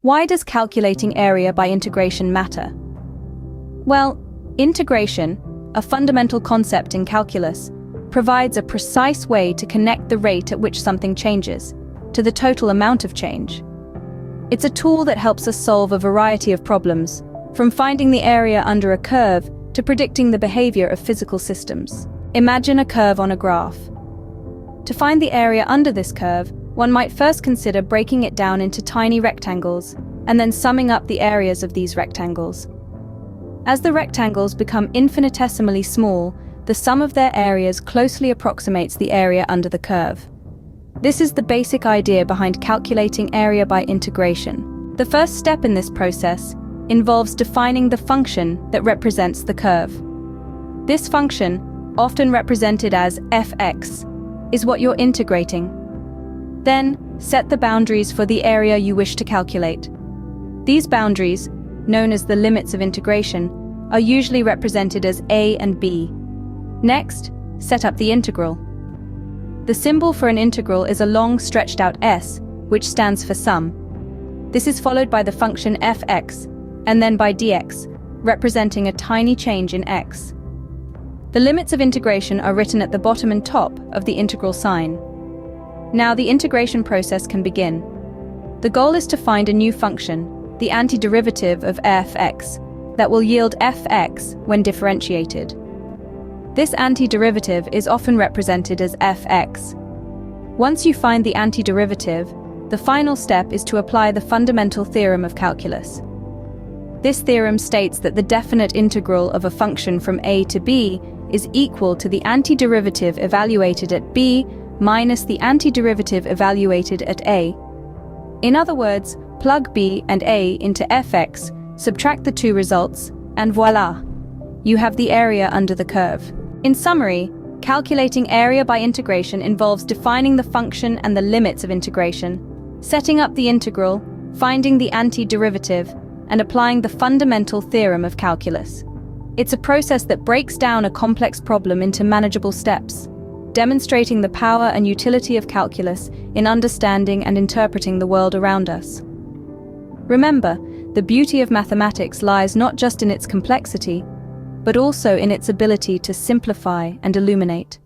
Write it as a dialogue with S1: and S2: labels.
S1: Why does calculating area by integration matter? Well, integration, a fundamental concept in calculus, provides a precise way to connect the rate at which something changes to the total amount of change. It's a tool that helps us solve a variety of problems, from finding the area under a curve to predicting the behavior of physical systems. Imagine a curve on a graph. To find the area under this curve, one might first consider breaking it down into tiny rectangles and then summing up the areas of these rectangles. As the rectangles become infinitesimally small, the sum of their areas closely approximates the area under the curve. This is the basic idea behind calculating area by integration. The first step in this process involves defining the function that represents the curve. This function, often represented as fx, is what you're integrating. Then, set the boundaries for the area you wish to calculate. These boundaries, known as the limits of integration, are usually represented as a and b. Next, set up the integral. The symbol for an integral is a long stretched out s, which stands for sum. This is followed by the function fx, and then by dx, representing a tiny change in x. The limits of integration are written at the bottom and top of the integral sign. Now the integration process can begin. The goal is to find a new function, the antiderivative of fx, that will yield fx when differentiated. This antiderivative is often represented as fx. Once you find the antiderivative, the final step is to apply the fundamental theorem of calculus. This theorem states that the definite integral of a function from a to b is equal to the antiderivative evaluated at b minus the antiderivative evaluated at a. In other words, plug b and a into fx, subtract the two results, and voila! You have the area under the curve. In summary, calculating area by integration involves defining the function and the limits of integration, setting up the integral, finding the antiderivative, and applying the fundamental theorem of calculus. It's a process that breaks down a complex problem into manageable steps, demonstrating the power and utility of calculus in understanding and interpreting the world around us. Remember, the beauty of mathematics lies not just in its complexity, but also in its ability to simplify and illuminate.